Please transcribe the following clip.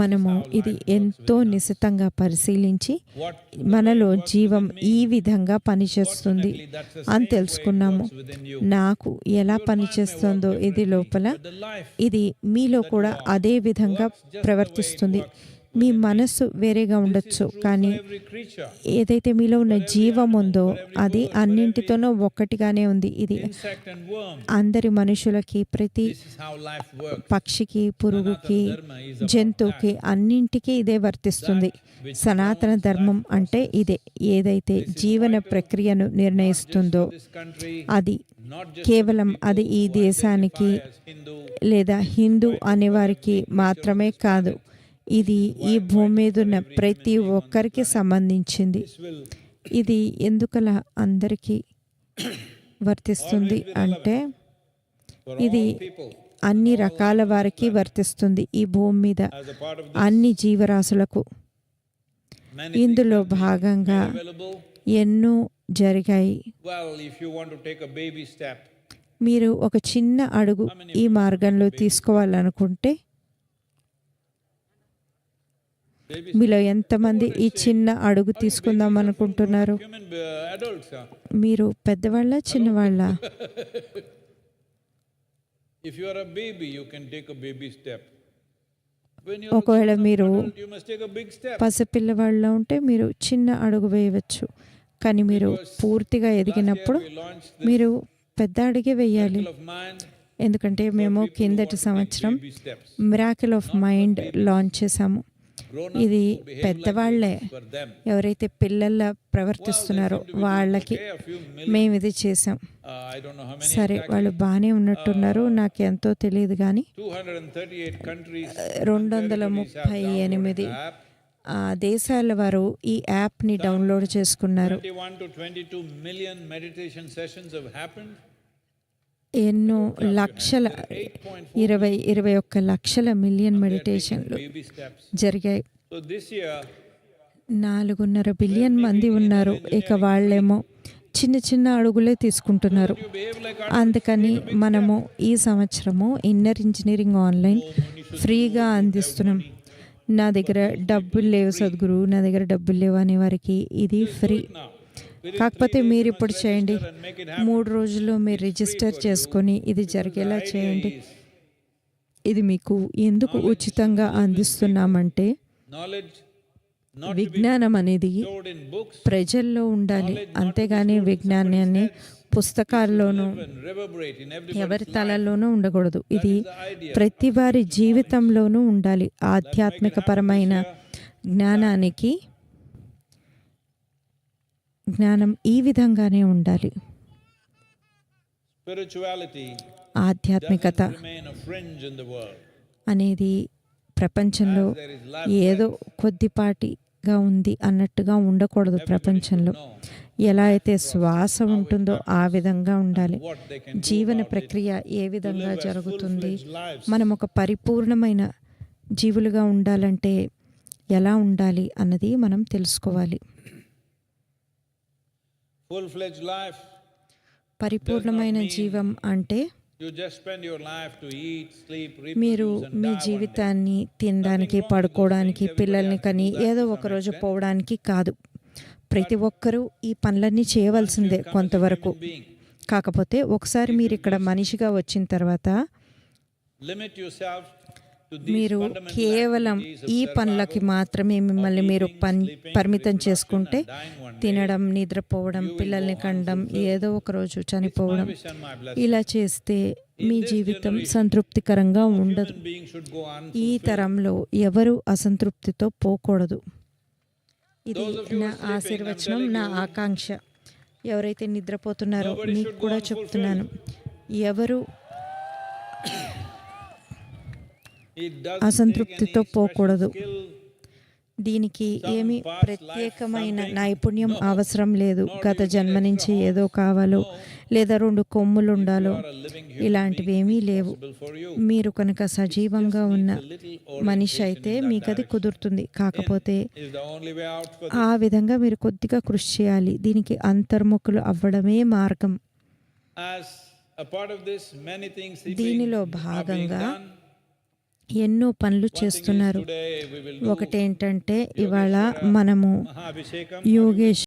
మనము ఇది ఎంతో నిశితంగా పరిశీలించి మనలో జీవం ఈ విధంగా పనిచేస్తుంది అని తెలుసుకున్నాము. నాకు ఎలా పనిచేస్తుందో ఇది లోపల, ఇది మీలో కూడా అదే విధంగా ప్రవర్తిస్తుంది. మీ మనస్సు వేరేగా ఉండొచ్చు, కానీ ఏదైతే మీలో ఉన్న జీవం ఉందో అది అన్నింటితోనూ ఒక్కటిగానే ఉంది. ఇది అందరి మనుషులకి, ప్రతి పక్షికి, పురుగుకి, జంతువుకి, అన్నింటికీ ఇదే వర్తిస్తుంది. సనాతన ధర్మం అంటే ఇదే. ఏదైతే జీవన ప్రక్రియను నిర్ణయిస్తుందో అది కేవలం అది ఈ దేశానికి లేదా హిందూ అనేవారికి మాత్రమే కాదు, ఇది ఈ భూమి మీద ఉన్న ప్రతి ఒక్కరికి సంబంధించింది. ఇది ఎందుకలా అందరికీ వర్తిస్తుంది అంటే ఇది అన్ని రకాల వారికి వర్తిస్తుంది. ఈ భూమి మీద అన్ని జీవరాశులకు ఇందులో భాగంగా ఎన్నో జరిగాయి. మీరు ఒక చిన్న అడుగు ఈ మార్గంలో తీసుకోవాలనుకుంటే మీలో ఎంతమంది ఈ చిన్న అడుగు తీసుకుందాం అనుకుంటున్నారు? మీరు పెద్దవాళ్ళ, చిన్నవాళ్ళ? ఒకవేళ మీరు పసిపిల్లవాళ్ళ ఉంటే మీరు చిన్న అడుగు వేయవచ్చు, కానీ మీరు పూర్తిగా ఎదిగినప్పుడు మీరు పెద్ద అడుగే వేయాలి. ఎందుకంటే మేము కిందటి సంవత్సరం మిరాకిల్ ఆఫ్ మైండ్ లాంచ్ చేశాము. ఇది పెద్దవాళ్లే, ఎవరైతే పిల్లల్లా ప్రవర్తిస్తున్నారో వాళ్ళకి మేము ఇది చేసాం. సరే, వాళ్ళు బాగానే ఉన్నట్టున్నారు, నాకు ఎంతో తెలియదు, కానీ 238 దేశాల వారు ఈ యాప్ని డౌన్లోడ్ చేసుకున్నారు. ఎన్నో లక్షల 21 లక్షల మిలియన్ మెడిటేషన్లు జరిగాయి. 4.5 బిలియన్ మంది ఉన్నారు. ఇక వాళ్ళేమో చిన్న చిన్న అడుగులే తీసుకుంటున్నారు. అందుకని మనము ఈ సంవత్సరము ఇన్నర్ ఇంజనీరింగ్ ఆన్లైన్ ఫ్రీగా అందిస్తున్నాం. నా దగ్గర డబ్బులు లేవు సద్గురు, నా దగ్గర డబ్బులు లేవు అనే వారికి ఇది ఫ్రీ. కాకపోతే మీరు ఇప్పుడు చేయండి, 3 రోజుల్లో మీరు రిజిస్టర్ చేసుకొని ఇది జరిగేలా చేయండి. ఇది మీకు ఎందుకు ఉచితంగా అందిస్తున్నామంటే విజ్ఞానం అనేది ప్రజల్లో ఉండాలి, అంతేగాని విజ్ఞానాన్ని పుస్తకాల్లోనూ ఎవరి తలల్లోనూ ఉండకూడదు. ఇది ప్రతి వారి జీవితంలోనూ ఉండాలి. ఆధ్యాత్మికపరమైన జ్ఞానం ఈ విధంగానే ఉండాలి. ఆధ్యాత్మికత అనేది ప్రపంచంలో ఏదో కొద్దిపాటిగా ఉంది అన్నట్టుగా ఉండకూడదు. ప్రపంచంలో ఎలా అయితే శ్వాస ఉంటుందో ఆ విధంగా ఉండాలి. జీవన ప్రక్రియ ఏ విధంగా జరుగుతుంది, మనం ఒక పరిపూర్ణమైన జీవులుగా ఉండాలంటే ఎలా ఉండాలి అన్నది మనం తెలుసుకోవాలి. పరిపూర్ణమైన జీవం అంటే మీరు మీ జీవితాన్ని తినడానికి, పడుకోవడానికి, పిల్లల్ని కని ఏదో ఒకరోజు పోవడానికి కాదు. ప్రతి ఒక్కరూ ఈ పనులన్నీ చేయవలసిందే కొంతవరకు. కాకపోతే ఒకసారి మీరు ఇక్కడ మనిషిగా వచ్చిన తర్వాత మీరు కేవలం ఈ పనులకి మాత్రమే మిమ్మల్ని మీరు పరిమితం చేసుకుంటే, తినడం, నిద్రపోవడం, పిల్లల్ని కండం, ఏదో ఒక రోజు చనిపోవడం, ఇలా చేస్తే మీ జీవితం సంతృప్తికరంగా ఉండదు. ఈ తరంలో ఎవరు అసంతృప్తితో పోకూడదు. ఇది నా ఆశీర్వచనం, నా ఆకాంక్ష. ఎవరైతే నిద్రపోతున్నారో మీకు కూడా చెప్తున్నాను, ఎవరు అసంతృప్తితో పోకూడదు. దీనికి ఏమీ ప్రత్యేకమైన నైపుణ్యం అవసరం లేదు. గత జన్మ నుంచి ఏదో కావాలో లేదా 2 కొమ్ములు ఉండాలో ఇలాంటివి ఏమీ లేవు. మీరు కనుక సజీవంగా ఉన్న మనిషి అయితే మీకు అది కుదురుతుంది. కాకపోతే ఆ విధంగా మీరు కొద్దిగా కృషి చేయాలి. దీనికి అంతర్ముఖులు అవ్వడమే మార్గం. దీనిలో భాగంగా ఎన్నో పనులు చేస్తున్నారు. Today we will do ఒకటేంటంటే ఇవాళ మనము Mahabhishekam. యోగేష్